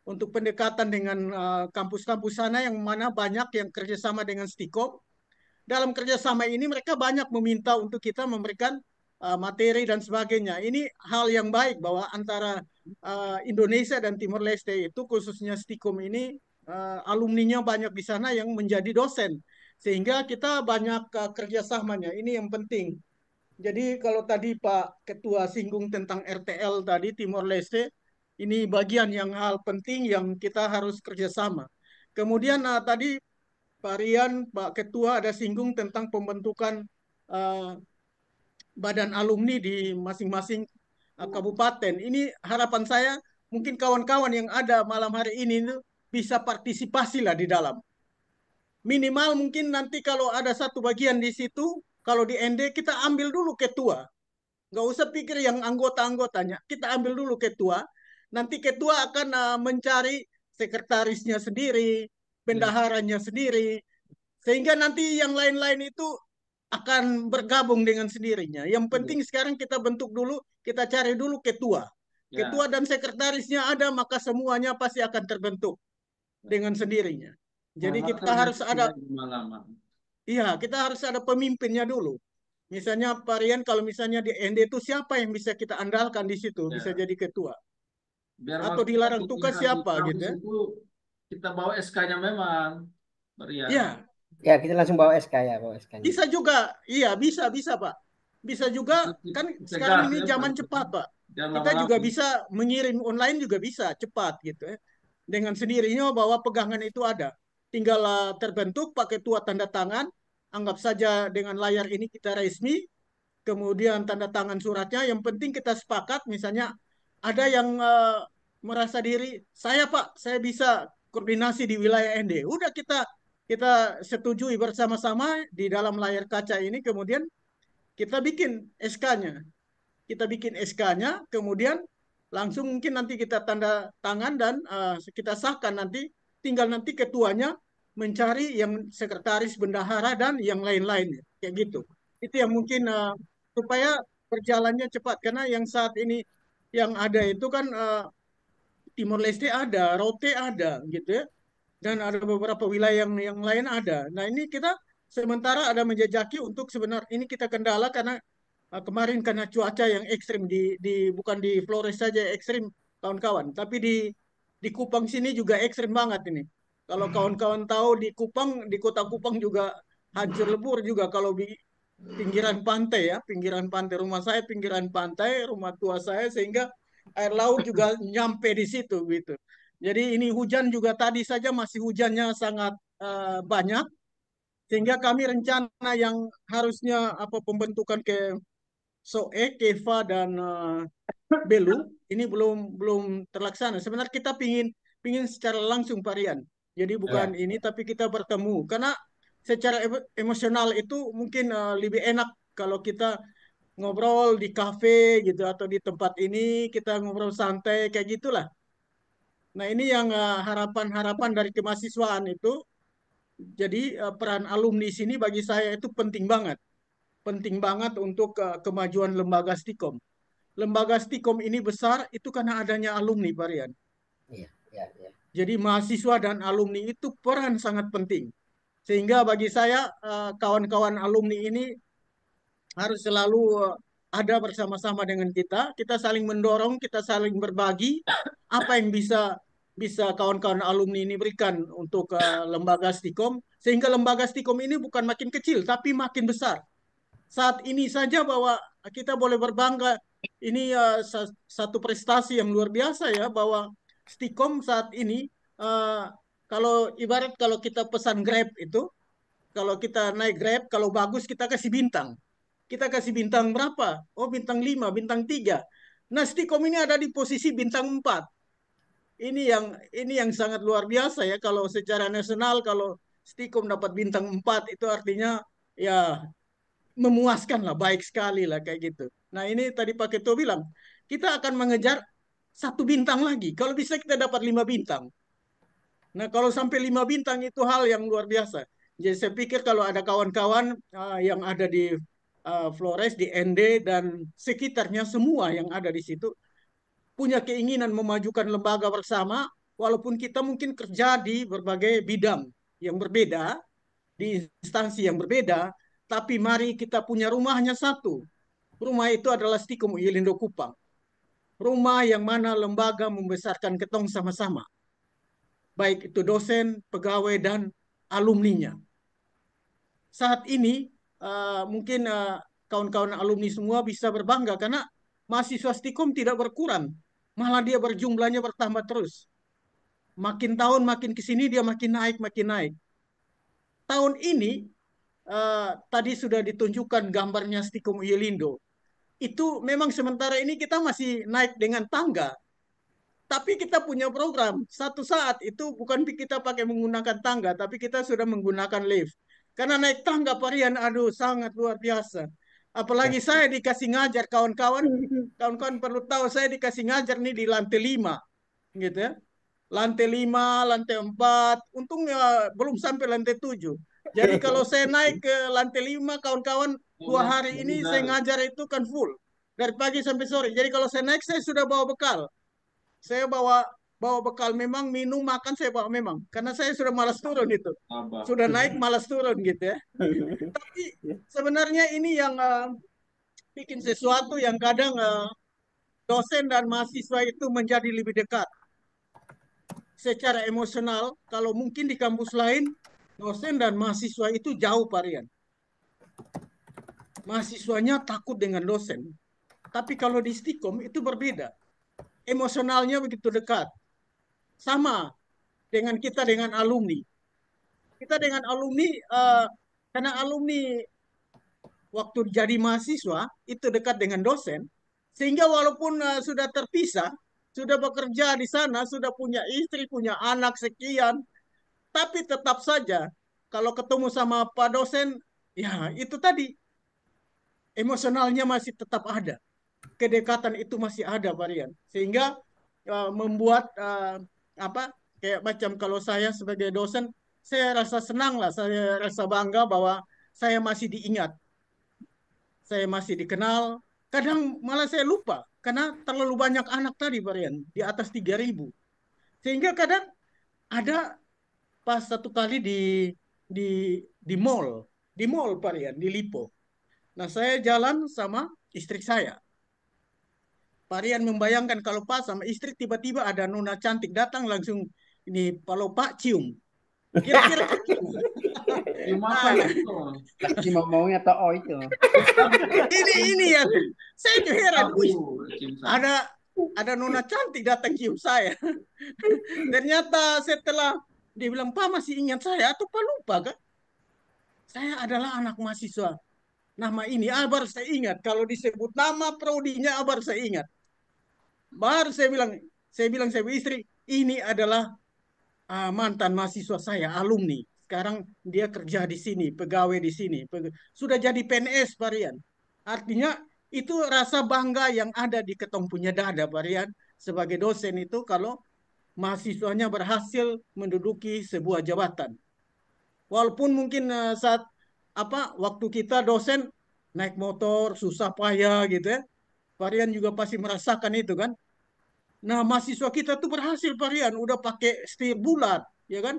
Speaker 5: untuk pendekatan dengan kampus-kampus sana yang mana banyak yang kerjasama dengan Stikom. Dalam kerjasama ini mereka banyak meminta untuk kita memberikan materi dan sebagainya. Ini hal yang baik bahwa antara Indonesia dan Timor Leste itu khususnya Stikom ini alumninya banyak di sana yang menjadi dosen. Sehingga kita banyak kerjasamanya. Ini yang penting. Jadi kalau tadi Pak Ketua singgung tentang RTL tadi Timor Leste, ini bagian yang hal penting yang kita harus kerjasama. Kemudian tadi Pak Rian, Pak Ketua ada singgung tentang pembentukan eh, badan alumni di masing-masing kabupaten. Ini harapan saya mungkin kawan-kawan yang ada malam hari ini itu bisa partisipasi lah di dalam. Minimal mungkin nanti kalau ada satu bagian di situ, kalau di ND kita ambil dulu ketua. Nggak usah pikir yang anggota-anggotanya. Kita ambil dulu ketua. Nanti ketua akan mencari sekretarisnya sendiri,
Speaker 3: Ya.
Speaker 5: bendaharanya sendiri. Sehingga nanti yang lain-lain itu akan bergabung dengan sendirinya. Yang penting sekarang kita bentuk dulu, kita cari dulu ketua.
Speaker 3: Ya.
Speaker 5: Ketua dan sekretarisnya ada, maka semuanya pasti akan terbentuk dengan sendirinya. Jadi kita harus ada,
Speaker 3: Pengalaman.
Speaker 5: iya, kita harus ada pemimpinnya dulu. Misalnya Pak Rian, kalau misalnya di ND itu siapa yang bisa kita andalkan di situ, bisa
Speaker 3: Ya.
Speaker 5: jadi ketua.
Speaker 3: Biar
Speaker 5: Atau
Speaker 3: waktu
Speaker 5: dilarang tugas
Speaker 3: pelatihan di
Speaker 5: siapa gitu
Speaker 3: kampus
Speaker 5: ya.
Speaker 3: itu kita bawa SK-nya memang, Maria.
Speaker 5: Ya,
Speaker 1: Ya, kita langsung bawa SK ya, bawa SK-nya.
Speaker 5: bisa juga. Iya, bisa Pak. Bisa juga, kan
Speaker 3: Kita
Speaker 5: sekarang
Speaker 3: gas
Speaker 5: ini
Speaker 3: ya,
Speaker 5: zaman
Speaker 3: Pak.
Speaker 5: cepat Pak.
Speaker 3: Jangan
Speaker 5: Kita juga
Speaker 3: lama-lama.
Speaker 5: bisa mengirim online juga bisa cepat gitu ya. Dengan sendirinya bahwa pegangan itu ada. Tinggal terbentuk pakai ketua tanda tangan. Anggap saja dengan layar ini kita resmi. Kemudian tanda tangan suratnya. Yang penting kita sepakat misalnya ada yang merasa diri, saya Pak, saya bisa koordinasi di wilayah ND. Udah kita setujui bersama-sama di dalam layar kaca ini. Kemudian kita bikin SK-nya. Kita bikin SK-nya, kemudian langsung mungkin nanti kita tanda tangan dan kita sahkan nanti. Tinggal nanti ketuanya mencari yang sekretaris, bendahara dan yang lain-lain kayak gitu. Itu yang mungkin supaya berjalannya cepat karena yang saat ini yang ada itu kan Timor Leste ada, Rote ada gitu ya. Dan ada beberapa wilayah yang lain ada. Nah, ini kita sementara ada menjajaki untuk sebenarnya ini kita kendala karena kemarin karena cuaca yang ekstrim di bukan di Flores saja ekstrim kawan-kawan, tapi di Kupang sini juga ekstrim banget ini. Kalau kawan-kawan tahu di Kupang, di kota Kupang juga hancur lebur juga kalau di pinggiran pantai ya, pinggiran pantai rumah saya, pinggiran pantai rumah tua saya sehingga air laut juga nyampe di situ gitu. Jadi ini hujan juga tadi saja masih hujannya sangat banyak sehingga kami rencana yang harusnya apa pembentukan ke Soe, Keva dan Belu ini belum terlaksana. Sebenarnya kita pingin secara langsung Varian. Jadi bukan
Speaker 1: Ya.
Speaker 5: ini tapi kita bertemu karena secara emosional itu mungkin lebih enak kalau kita ngobrol di kafe gitu atau di tempat ini kita ngobrol santai kayak gitulah. Nah ini yang harapan-harapan dari kemahasiswaan itu. Jadi peran alumni sini bagi saya itu penting banget untuk kemajuan lembaga Stikom. Lembaga Stikom ini besar itu karena adanya alumni, Varian.
Speaker 1: Iya, iya, iya.
Speaker 5: Jadi mahasiswa dan alumni itu peran sangat penting. Sehingga bagi saya kawan-kawan alumni ini harus selalu ada bersama-sama dengan kita. Kita saling mendorong, kita saling berbagi apa yang bisa bisa kawan-kawan alumni ini berikan untuk lembaga Stikom sehingga lembaga Stikom ini bukan makin kecil tapi makin besar. Saat ini saja bahwa kita boleh berbangga ini satu prestasi yang luar biasa ya bahwa Stikom saat ini uh, kalau ibarat kalau kita pesan Grab itu kalau kita naik Grab kalau bagus kita kasih bintang. Kita kasih bintang berapa? Oh bintang 5, bintang 3. Nah Stikom ini ada di posisi bintang 4. Ini yang sangat luar biasa ya kalau secara nasional kalau Stikom dapat bintang 4 itu artinya ya memuaskan lah, baik sekali lah kayak gitu. Nah ini tadi Pak Ketua bilang, kita akan mengejar satu bintang lagi. Kalau bisa kita dapat 5 bintang. Nah kalau sampai 5 bintang itu hal yang luar biasa. Jadi saya pikir kalau ada kawan-kawan yang ada di Flores, di ND, dan sekitarnya semua yang ada di situ, punya keinginan memajukan lembaga bersama, walaupun kita mungkin kerja di berbagai bidang yang berbeda, di instansi yang berbeda, tapi mari kita punya rumah hanya satu. Rumah itu adalah Stikom Ilindo Kupang. Rumah yang mana lembaga membesarkan ketong sama-sama. Baik itu dosen, pegawai, dan alumninya. Saat ini mungkin kawan-kawan alumni semua bisa berbangga karena mahasiswa Stikom tidak berkurang. Malah dia berjumlahnya bertambah terus. Makin tahun makin ke sini dia makin naik, makin naik. tahun ini tadi sudah ditunjukkan gambarnya Stikom Uyelindo. Itu memang sementara ini kita masih naik dengan tangga. Tapi kita punya program. Satu saat itu bukan kita pakai menggunakan tangga, tapi kita sudah menggunakan lift. Karena naik tangga Parian, aduh sangat luar biasa. Apalagi saya dikasih ngajar kawan-kawan. Kawan-kawan perlu tahu saya dikasih ngajar nih di lantai 5. Gitu ya. Lantai 5, lantai 4. Untung belum sampai lantai 7. Jadi kalau saya naik ke lantai 5, kawan-kawan, 2 hari ini saya ngajar itu kan full. Dari pagi sampai sore. Jadi kalau saya naik, saya sudah bawa bekal. Saya bawa bekal memang, minum makan saya bawa memang, karena saya sudah malas turun itu, sudah naik malas turun gitu ya. Tapi sebenarnya ini yang bikin sesuatu yang kadang dosen dan mahasiswa itu menjadi lebih dekat secara emosional. Kalau mungkin di kampus lain dosen dan mahasiswa itu jauh Parian, mahasiswanya takut dengan dosen. Tapi kalau di Stikom itu berbeda, emosionalnya begitu dekat. Sama dengan kita dengan alumni. Kita dengan alumni, karena alumni waktu jadi mahasiswa itu dekat dengan dosen, sehingga walaupun sudah terpisah, sudah bekerja di sana, sudah punya istri, punya anak sekian, tapi tetap saja kalau ketemu sama Pak dosen, ya itu tadi emosionalnya masih tetap ada, kedekatan itu masih ada Varian, sehingga membuat apa kayak macam kalau saya sebagai dosen, saya rasa senang lah, saya rasa bangga bahwa saya masih diingat, saya masih dikenal. Kadang malah saya lupa karena terlalu banyak anak tadi Varian, di atas 3.000. Sehingga kadang ada pas satu kali di mall Varian, di Lipo. Nah, saya jalan sama istri saya. Varian membayangkan kalau pas sama istri tiba-tiba ada nona cantik datang langsung ini kalau Pak cium. Kira-kira
Speaker 3: Gimana itu?
Speaker 2: Si maunya toh itu.
Speaker 5: ini ya saya juga heran. Wih,
Speaker 3: Cium
Speaker 5: ada nona cantik datang cium saya. Ternyata setelah dia bilang Pak masih ingat saya atau Pak lupa kan? Saya adalah anak mahasiswa. Nama ini baru saya ingat. Kalau disebut nama prodinya baru saya ingat. Baru saya bilang saya istri, ini adalah mantan mahasiswa saya, alumni. Sekarang dia kerja di sini, pegawai di sini. Sudah jadi PNS, Varian. Artinya itu rasa bangga yang ada di ketong punya dada, Varian. Sebagai dosen itu kalau mahasiswanya berhasil menduduki sebuah jabatan. Walaupun mungkin saat waktu kita dosen naik motor susah payah gitu ya. Varian juga pasti merasakan itu kan. Nah, mahasiswa kita tuh berhasil Varian, udah pakai setir bulat, ya kan?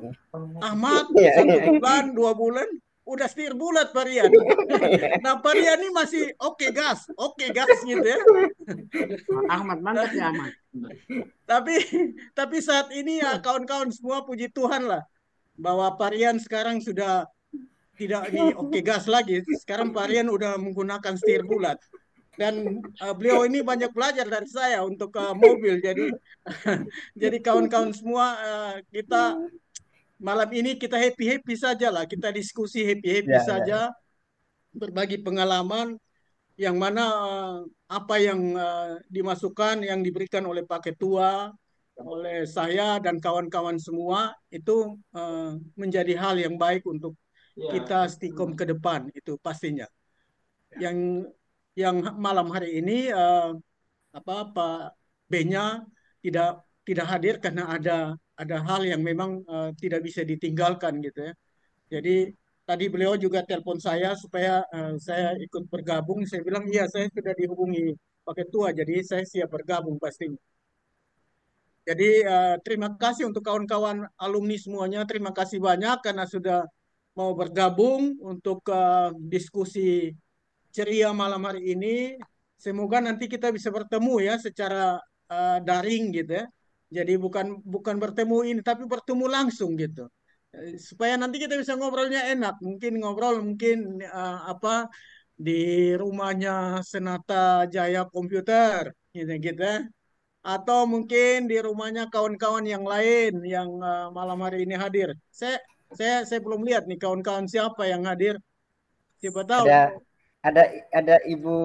Speaker 5: Ahmad 1 bulan, 2 bulan, udah setir bulat Varian. Nah, Varian ini masih oke gas gitu ya.
Speaker 2: Ahmad mantap ya Ahmad.
Speaker 5: Tapi saat ini ya kawan-kawan semua puji Tuhan lah bahwa Varian sekarang sudah tidak di oke gas lagi. Sekarang Varian udah menggunakan setir bulat. Dan beliau ini banyak belajar dari saya untuk mobil. Jadi kawan-kawan semua kita malam ini kita happy saja lah. Kita diskusi happy saja, berbagi pengalaman yang mana apa yang dimasukkan, yang diberikan oleh Pak Ketua, oleh saya dan kawan-kawan semua itu menjadi hal yang baik untuk kita Stikom ke depan itu pastinya. Yang malam hari ini Pak B-nya tidak hadir karena ada hal yang memang tidak bisa ditinggalkan gitu ya. Jadi tadi beliau juga telepon saya supaya saya ikut bergabung. Saya bilang iya saya sudah dihubungi Pak Ketua, jadi saya siap bergabung pastinya. Jadi terima kasih untuk kawan-kawan alumni semuanya. Terima kasih banyak karena sudah mau bergabung untuk diskusi ceria malam hari ini. Semoga nanti kita bisa bertemu ya secara daring gitu ya. Jadi bukan bertemu ini tapi bertemu langsung gitu. Supaya nanti kita bisa ngobrolnya enak. Mungkin di rumahnya Senata Jaya Komputer gitu ya. Atau mungkin di rumahnya kawan-kawan yang lain yang malam hari ini hadir. Saya belum lihat nih kawan-kawan siapa yang hadir. Siapa tahu.
Speaker 1: Ada Ibu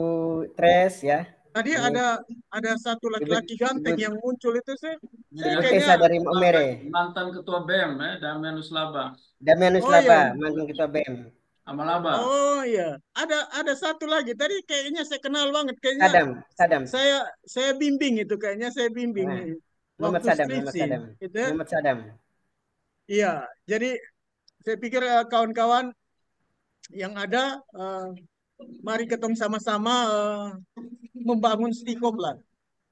Speaker 1: Tres ya.
Speaker 5: Tadi
Speaker 1: Ini
Speaker 5: ada satu laki-laki ganteng yang muncul itu saya
Speaker 3: Ibu
Speaker 1: Tessa
Speaker 5: kayaknya
Speaker 1: dari Maumere.
Speaker 3: mantan ketua BEM ya, Damianus Laba.
Speaker 1: Damianus
Speaker 5: Oh,
Speaker 1: Laba,
Speaker 5: iya.
Speaker 1: mantan ketua BEM.
Speaker 3: Sama Laba.
Speaker 5: Oh iya, ada satu lagi. Tadi kayaknya saya kenal banget. Kayaknya
Speaker 1: Sadam.
Speaker 5: saya bimbing itu kayaknya saya bimbing
Speaker 1: Nah, Muhammad
Speaker 5: waktu
Speaker 1: Sadam,
Speaker 5: skripsi. Gitu ya.
Speaker 1: Muhammad Sadam.
Speaker 5: Iya, jadi saya pikir kawan-kawan yang ada, mari ketemu sama-sama membangun Stikom lah.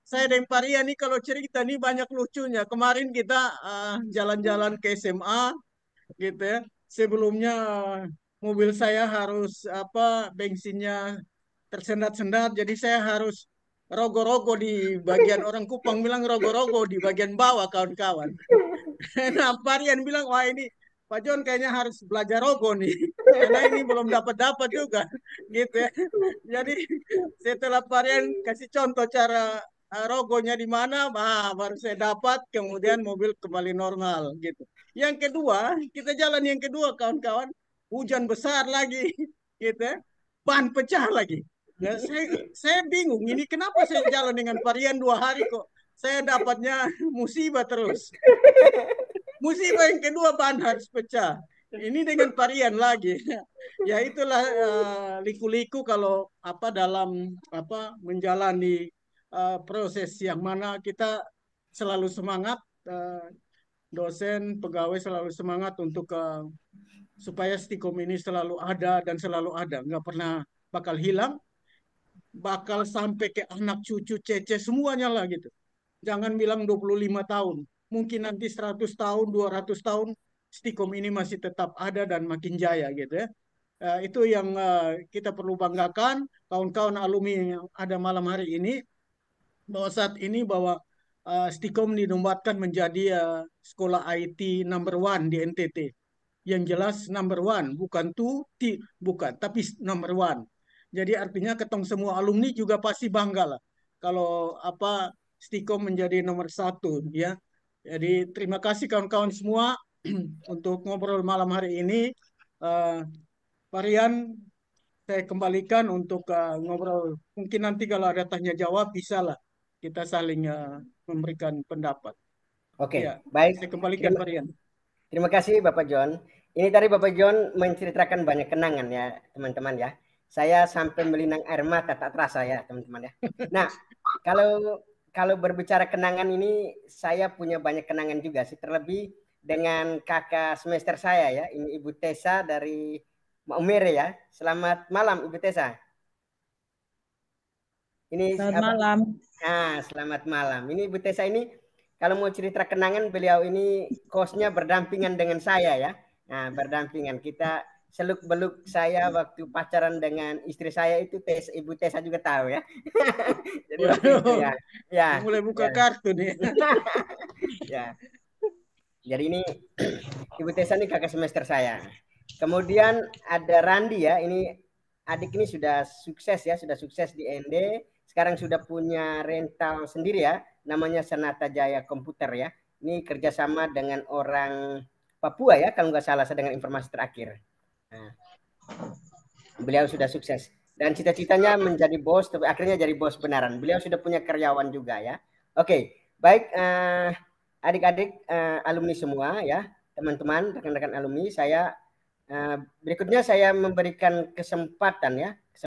Speaker 5: Saya dan Paria nih kalau cerita nih banyak lucunya. Kemarin kita jalan-jalan ke SMA gitu ya. Sebelumnya mobil saya harus bensinnya tersendat-sendat, jadi saya harus rogo-rogo di bagian, orang Kupang bilang rogo-rogo di bagian bawah kawan-kawan. Nah, Parian bilang, wah ini Pak John kayaknya harus belajar rogo nih, karena ini belum dapat-dapat juga, gitu ya. Jadi setelah Parian kasih contoh cara rogonya di mana, baru saya dapat, kemudian mobil kembali normal, gitu. Yang kedua, kita jalan yang kedua kawan-kawan, hujan besar lagi, gitu ya. Ban pecah lagi. Ya, saya bingung, ini kenapa saya jalan dengan Parian 2 hari kok saya dapatnya musibah terus. Musibah yang kedua ban harus pecah. Ini dengan varian lagi. Ya itulah liku-liku kalau dalam menjalani proses yang mana kita selalu semangat, dosen, pegawai selalu semangat untuk supaya Stikom ini selalu ada dan selalu ada, nggak pernah bakal hilang, bakal sampai ke anak cucu cece semuanya lah gitu. Jangan bilang 25 tahun. Mungkin nanti 100 tahun, 200 tahun, Stikom ini masih tetap ada dan makin jaya gitu ya. Itu yang kita perlu banggakan, kawan-kawan alumni yang ada malam hari ini, bahwa saat ini bahwa Stikom dinobatkan menjadi sekolah IT number one di NTT. Yang jelas number one, bukan bukan, tapi number one. Jadi artinya ketong semua alumni juga pasti bangga lah kalau Stikom menjadi nomor satu ya. Jadi terima kasih kawan-kawan semua untuk ngobrol malam hari ini. Varian saya kembalikan untuk ngobrol. Mungkin nanti kalau ada tanya jawab bisa lah kita saling memberikan pendapat.
Speaker 1: Oke,
Speaker 5: Ya,
Speaker 1: baik.
Speaker 5: saya kembalikan Varian.
Speaker 1: Terima kasih Bapak John. Ini tadi Bapak John menceritakan banyak kenangan ya teman-teman ya. Saya sampai melinang air mata tak terasa ya teman-teman ya. Nah, kalau berbicara kenangan ini saya punya banyak kenangan juga sih, terlebih dengan kakak semester saya ya. Ini Ibu Tessa dari Maumere ya. Selamat malam Ibu Tessa. Ini
Speaker 6: Selamat malam.
Speaker 1: Selamat malam. Ini Ibu Tessa ini kalau mau cerita kenangan, beliau ini kosnya berdampingan dengan saya ya. Nah, berdampingan. Kita seluk-beluk saya waktu pacaran dengan istri saya itu Ibu Tessa juga tahu ya. Jadi waktu itu ya.
Speaker 5: Mulai buka kartu nih.
Speaker 1: Ya. Jadi ini Ibu Tessa ini kakak semester saya. Kemudian ada Randi ya. Ini adik ini sudah sukses ya, sudah sukses di ND. Sekarang sudah punya rental sendiri ya, namanya Sanata Jaya Komputer ya. Ini kerjasama dengan orang Papua ya, kalau nggak salah saya dengan informasi terakhir. Nah, beliau sudah sukses dan cita-citanya menjadi bos, tapi akhirnya jadi bos benaran. Beliau sudah punya karyawan juga ya. Oke, baik adik-adik alumni semua ya, teman-teman, rekan-rekan alumni, saya berikutnya saya memberikan kesempatan ya